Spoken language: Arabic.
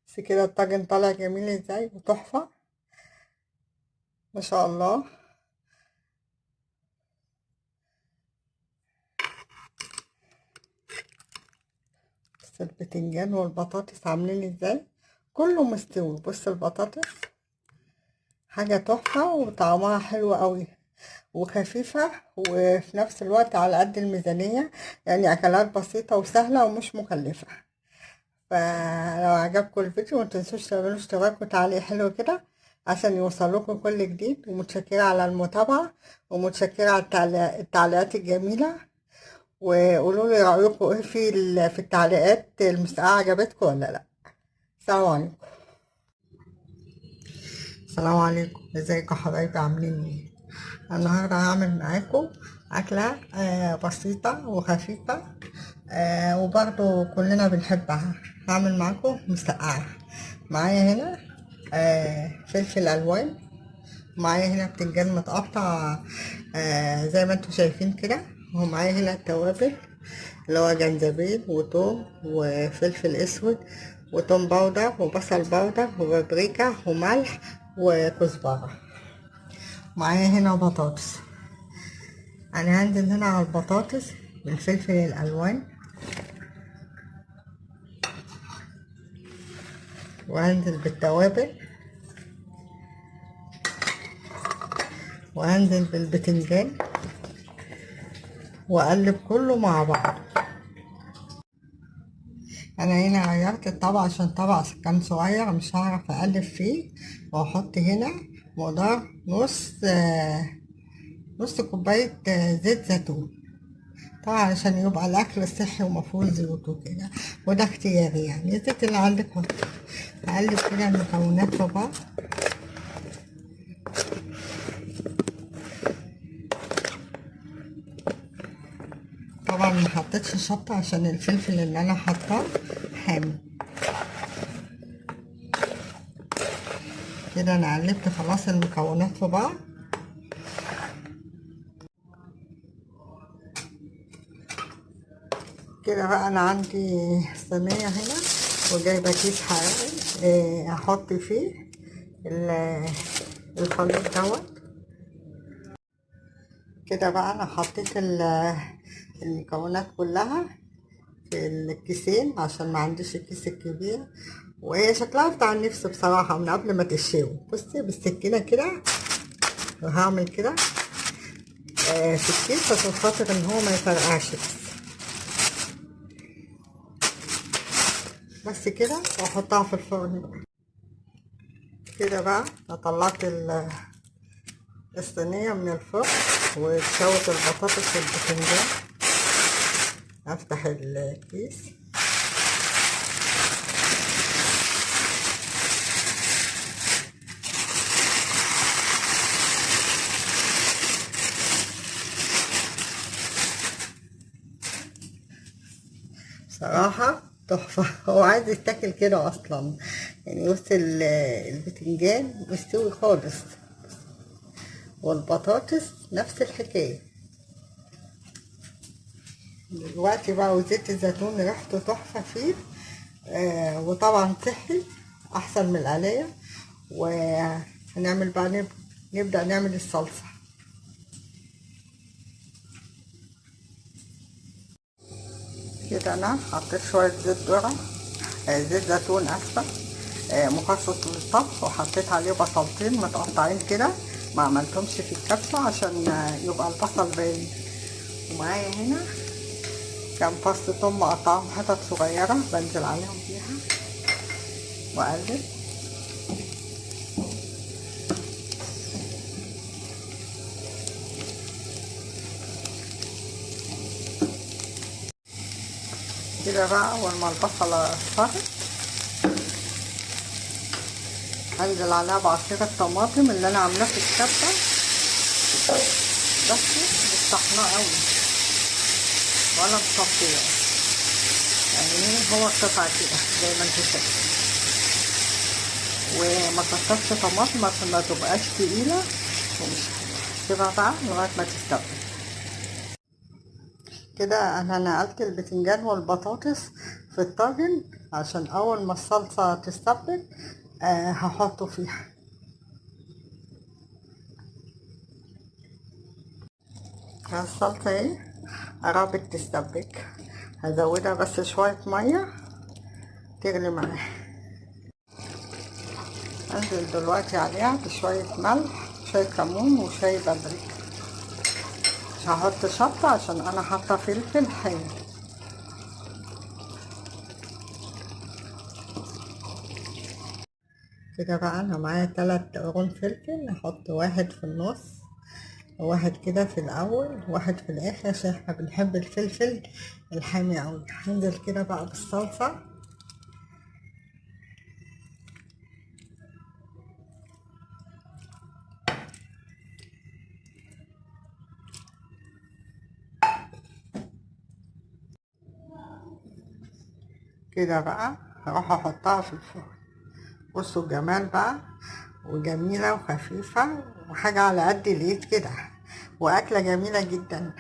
بس كده الطاجن طالع جميل ازاي وتحفة ما شاء الله. بس البتنجان والبطاطس عاملين ازاي، كله مستوي. بص البطاطس حاجة تحفة وطعمها حلو قوي وخفيفة وفي نفس الوقت على قد الميزانية، يعني أكلات بسيطة وسهلة ومش مكلفة. فلو عجبكم الفيديو متنسوش تعملوا اشتراك وتعليق حلو كده عشان يوصلكم كل جديد، ومتشكرة على المتابعة ومتشكرة على التعليقات الجميلة. وقولوا لي رأيكم ايه في التعليقات، المسقعة عجبتكم ولا لا. السلام عليكم. السلام عليكم، ازيكم حبايبي عاملين ايه؟ النهارده هعمل معاكم أكلة بسيطة وخفيفة وبرضو كلنا بنحبها. هعمل معاكم مسقعة. معايا هنا فلفل ألوان، معايا هنا بتنجان متقطع زي ما انتوا شايفين كده، ومعايا هنا التوابل اللي هو جنزبيل وتوم وفلفل اسود وتوم باودر وبصل باودر وبابريكا وملح وكزبرة. معايا هنا بطاطس. انا هنزل هنا على البطاطس بالفلفل الالوان، وهنزل بالتوابل، وهنزل بالبتنجان، واقلب كله مع بعض. انا هنا غيرت الطبق عشان طبق كان صغير مش هعرف اقلب فيه، واحط هنا مقدار نص كوباية زيت زيتون، طبعا عشان يبقى الاكل صحي ومفهوش زيوت وكده، وده اختياري يعني الزيت اللي عندك حط. هقلب كده المكونات في بعض. طبعا ما حطيتش شطة عشان الفلفل اللي انا حاطاه حامي. كده انا قلبت خلاص المكونات في بعض. كده بقى انا عندي صينية هنا وجايبة كيس حراري احط فيه الخليط دوت. كده بقى انا حطيت المكونات كلها في الكيسين عشان ما عنديش الكيس الكبير، وهي شكلها بتاع النفس بصراحة من قبل ما تشوي. بصي بالسكينة كده وهعمل كده في الكيس عشان خاطر ان هو ما يفرقعش. بس كده واحطها في الفرن بقى. كده بقى انا طلعت الصينية من الفرن وشوت البطاطس والبتنجان. افتح الكيس. صراحة تحفة هو عايز يتاكل كده اصلا، يعني بص البتنجان مستوي خالص والبطاطس نفس الحكاية. دلوقتي بقى وزيت الزيتون ريحته تحفة فيه وطبعا صحي احسن من القلية. وهنعمل بقى نبدأ نعمل الصلصة. كده انا حطيت شوية زيت ذرة زيت زيتون اسفة مخصص للطبخ، وحطيت عليه بصلتين متقطعين كده، ما عملتهمش في الكبسة عشان يبقى البصل باين. ومعايا هنا كام فص ثوم مقطعهم حتت صغيرة بنزل عليهم فيها واقلب. كده بقى اول ما البصلة اصفرت هنزل عليها بعصير الطماطم اللي انا عاملاه في الكبة، بس مش طحناه قوي ولا مصفيه، يعني هو قطع كده زي ما انتوا شايفين. وما كترش طماطم عشان ما تبقاش تقيلة ومش حلوة. سيبها بقى لغاية ما تستوي. كده انا نقلت البتنجان والبطاطس في الطاجن عشان اول ما الصلصة تستبك هحطه فيها. الصلصة ايه قربت تستبك، هزودها بس شوية مية تغلي معاها. انزل دلوقتي عليها بشوية ملح، شوية كمون وشوية بابريكا. مش هحط شطة عشان انا حاطة فلفل حلو. كده بقى انا معايا 3 قرون فلفل، احط واحد في النص وواحد كده في الاول وواحد في الاخر عشان احنا بنحب الفلفل الحامي اوي. هنزل كده بقى بالصلصة. كده بقى هروح احطها في الفرن. بصوا الجمال بقى، وجميلة وخفيفة وحاجة على قد الايد كده، واكلة جميلة جدا.